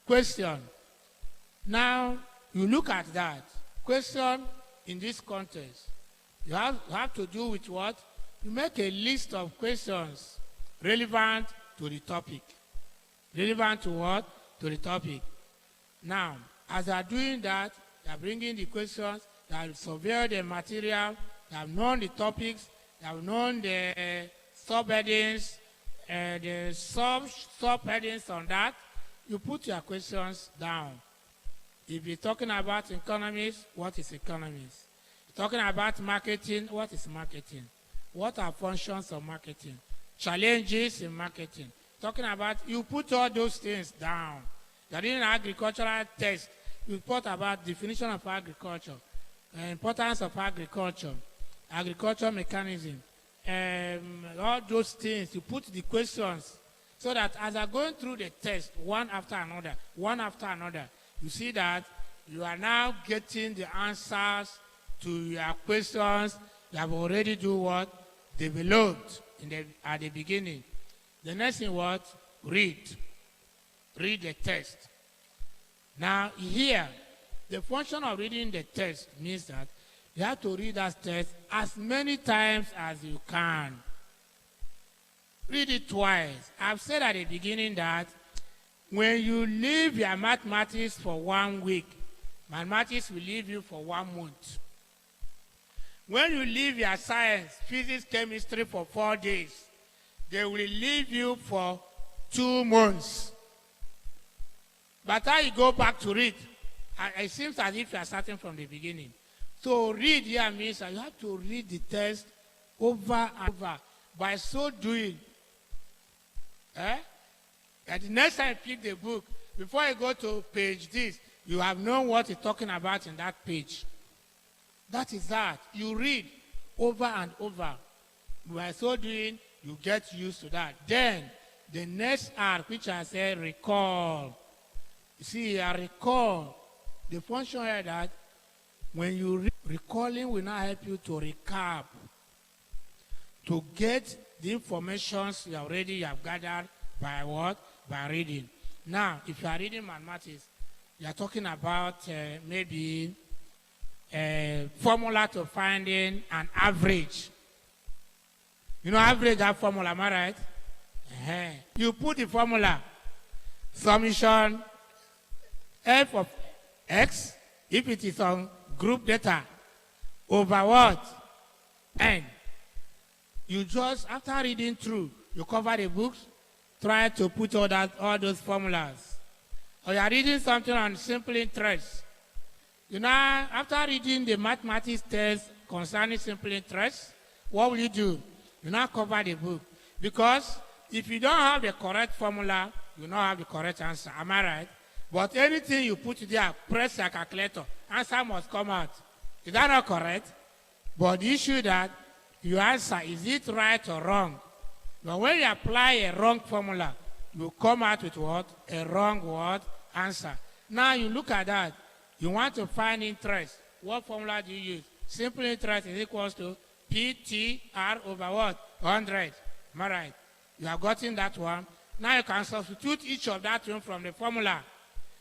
question. Now, you look at that. Question in this context. You have to do with what? You make a list of questions relevant to the topic. Relevant to what? To the topic. Now, as you are doing that, you are bringing the questions, you have surveyed the material, you have known the topics, you have known the subheadings, the subheadings on that. You put your questions down. If you're talking about economics, what is economics? You're talking about marketing, what is marketing? What are functions of marketing? Challenges in marketing. Talking about, you put all those things down. You're doing an agricultural test. You put about definition of agriculture, importance of agriculture, agricultural mechanism, all those things. You put the questions so that as I'm going through the test, one after another, you see that you are now getting the answers to your questions you have already do what? Developed at the beginning. The next thing what? Read. Read the text. Now here, the function of reading the text means that you have to read that text as many times as you can. Read it twice. I've said at the beginning that when you leave your mathematics for 1 week, mathematics will leave you for 1 month. When you leave your science, physics, chemistry for 4 days, they will leave you for 2 months. By the time you go back to read, it seems as if you are starting from the beginning. So read here means that you have to read the text over and over. By so doing, at the next time you pick the book, before you go to page this, you have known what it's talking about in that page. That is that. You read over and over. By so doing, you get used to that. Then, the next R, which I said recall. You see, I recall. The function here that when you recalling will now help you to recap, to get the information you have gathered by what? By reading. Now, if you are reading mathematics, you are talking about maybe a formula to finding an average. You know average, that formula, am I right? You put the formula, summation f of x, if it is on group data, over what? N. You just, after reading through, you cover the books, try to put all those formulas. Or you are reading something on simple interest. You know, after reading the mathematics test concerning simple interest, what will you do? You now cover the book. Because if you don't have the correct formula, you don't have the correct answer. Am I right? But anything you put there, press your calculator, answer must come out. Is that not correct? But the issue that you answer, is it right or wrong? But when you apply a wrong formula, you come out with what? A wrong word answer. Now you look at that. You want to find interest. What formula do you use? Simple interest is equals to PTR over what? 100. Am I right? You have gotten that one. Now you can substitute each of that one from the formula.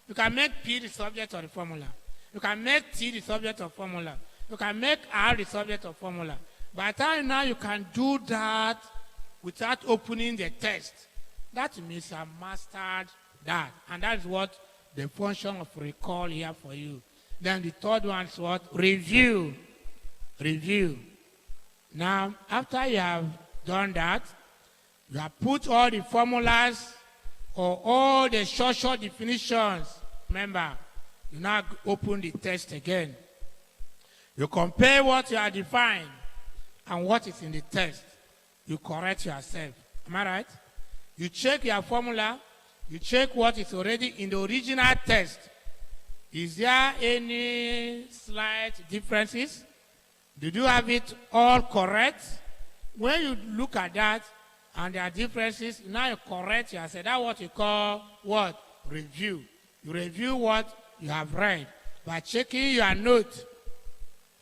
You can make P the subject of the formula. You can make T the subject of formula. You can make R the subject of formula. By the time now you can do that without opening the text. That means I mastered that. And that is what the function of recall here for you. Then the third one is what? Review. Review. Now, after you have done that, you have put all the formulas or all the short definitions. Remember, you now open the text again. You compare what you have defined and what is in the text. You correct yourself. Am I right? You check your formula. You check what is already in the original text. Is there any slight differences? Did you have it all correct? When you look at that and there are differences, now you correct yourself. That's what you call what? Review. You review what you have read by checking your note.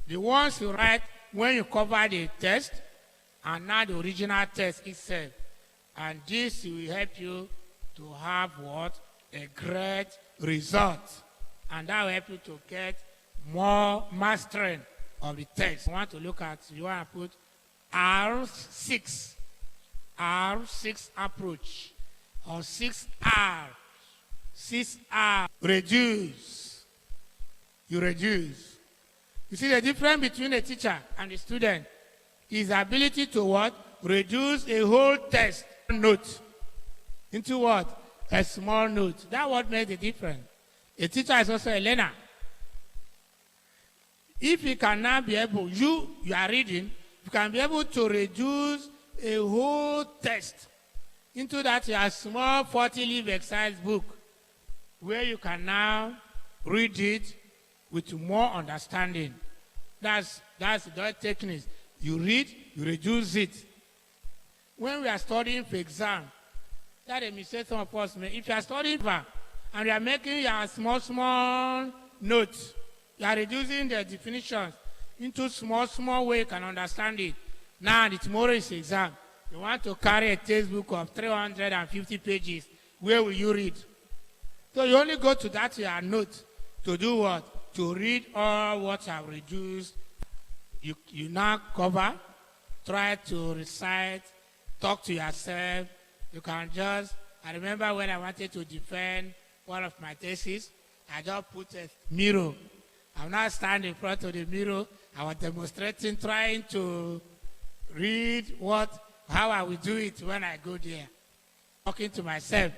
The ones you write when you cover the text and now the original text itself. And this will help you to have what? a great result. And that will help you to get more mastering of the text. You want to look at, you want to put R6 approach, or 6R. Reduce. You reduce. You see the difference between a teacher and a student is the ability to what? Reduce a whole text note into what? A small note. That what makes the difference. A teacher is also a learner. If you can now be able, you are reading, you can be able to reduce a whole text into that your small 40-leaf exercise book, where you can now read it with more understanding. That's the technique. You read, you reduce it. When we are studying for exam, that a mistake some of us make. If you are studying and you are making your small notes, you are reducing the definitions into small way you can understand it. Now, the tomorrow's exam, you want to carry a textbook of 350 pages. Where will you read? So you only go to that your note to do what? To read all what you have reduced. You now cover, try to recite, talk to yourself. You can just, I remember when I wanted to defend one of my theses, I just put a mirror. I'm not standing in front of the mirror. I was demonstrating, trying to read how I will do it when I go there. Talking to myself.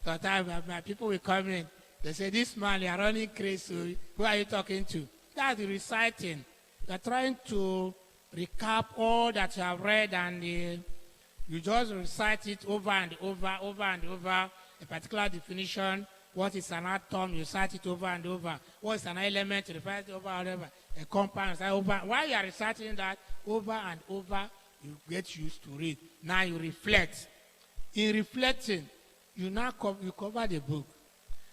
Sometimes my people will come in. They say, this man, you are running crazy. Who are you talking to? That's the reciting. You're trying to recap all that you have read, and you just recite it over and over, a particular definition. What is an atom? You recite it over and over. What is an element? You recite it over and over. A compound, recite over. While you are reciting that over and over, you get used to it. Now you reflect. In reflecting, you cover the book.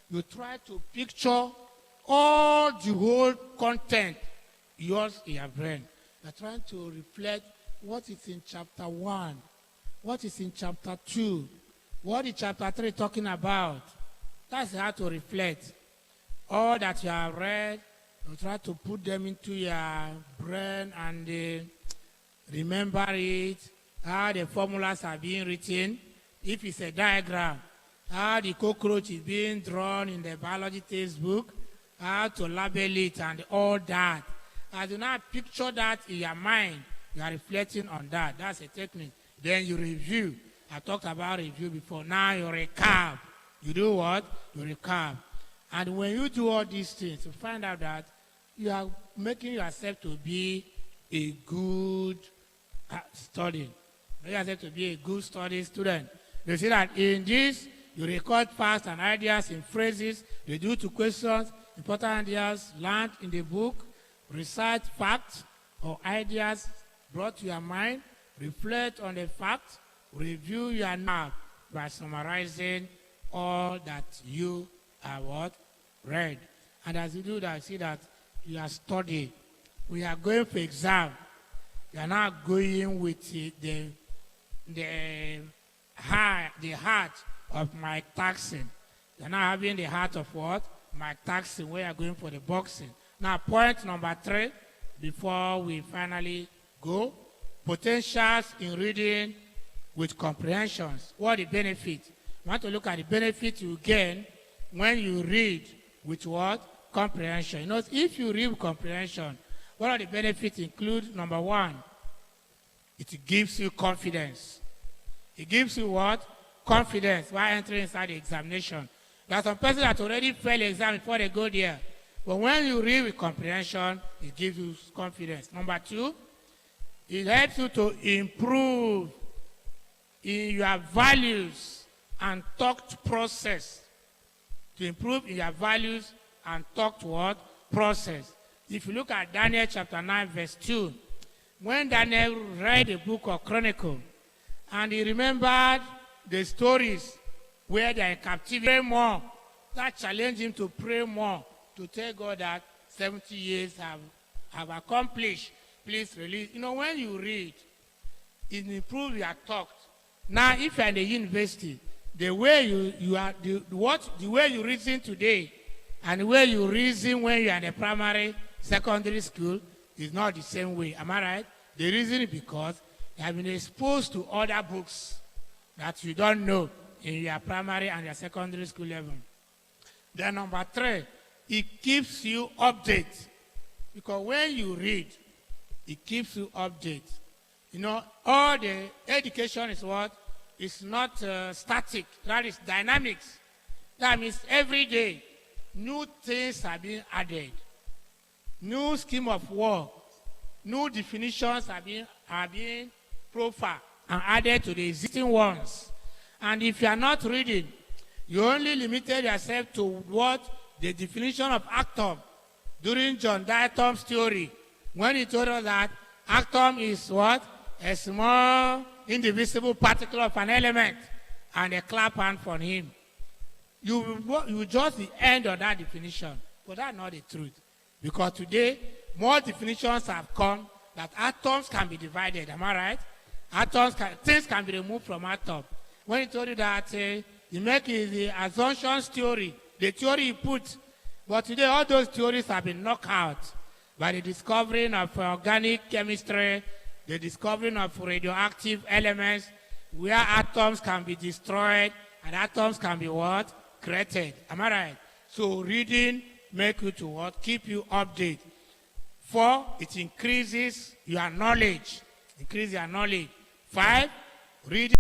You try to picture all the whole content yours in your brain. You're trying to reflect what is in chapter 1, what is in chapter 2, what is chapter 3 talking about. That's how to reflect. All that you have read, you try to put them into your brain and remember it, how the formulas are being written. If it's a diagram, how the cockroach is being drawn in the biology textbook, how to label it and all that. As you now picture that in your mind, you are reflecting on that. That's a technique. Then you review. I talked about review before. Now you recap. You do what? You recap. And when you do all these things, you find out that you are making yourself to be a good student. Make yourself to be a good study student. You see that in this, you record facts and ideas in phrases, you do two questions, important ideas learned in the book, recite facts or ideas brought to your mind, reflect on the facts, review your notes by summarizing all that you have read. And as you do that, see that you are studying. We are going for exam. You are not going with the heart of Mike Tyson. You are not having the heart of what? Mike Tyson, where you are going for the boxing. Now, point number 3, before we finally go, potentials in reading with comprehensions. What are the benefits? You want to look at the benefits you gain when you read with what? Comprehension. You know, if you read with comprehension, what are the benefits include? Number 1, it gives you confidence. It gives you what? Confidence while entering inside the examination. There are some persons that already failed the exam before they go there. But when you read with comprehension, it gives you confidence. Number 2, it helps you to improve in your values and thought process. To improve in your values and thought what? Process. If you look at Daniel chapter 9, verse 2, when Daniel read the book of Chronicle, and he remembered the stories where they are in captivity, pray more. That challenged him to pray more, to tell God that 70 years have accomplished. Please release. You know, when you read, it improves your thought. Now, if you're in the university, the way the way you reason today and the way you reason when you are in the primary, secondary school is not the same way. Am I right? The reason is because you have been exposed to other books that you don't know in your primary and your secondary school level. Then number 3, it keeps you updated. Because when you read, it keeps you updated. You know, all the education is what? It's not static. That is dynamics. That means every day, new things are being added. New scheme of work. New definitions are being profiled and added to the existing ones. And if you are not reading, you only limited yourself to what the definition of atom during John Diatom's theory, when he told us that atom is what? A small indivisible particle of an element, and a clap hand for him. You just the end of that definition, but that's not the truth. Because today, more definitions have come that atoms can be divided. Am I right? Things can be removed from atom. When he told you that he make the assumptions theory, the theory he put, but today all those theories have been knocked out by the discovering of organic chemistry, the discovering of radioactive elements, where atoms can be destroyed and atoms can be what? Created. Am I right? So reading make you to what? Keep you updated. 4, it increases your knowledge. Increase your knowledge. 5, reading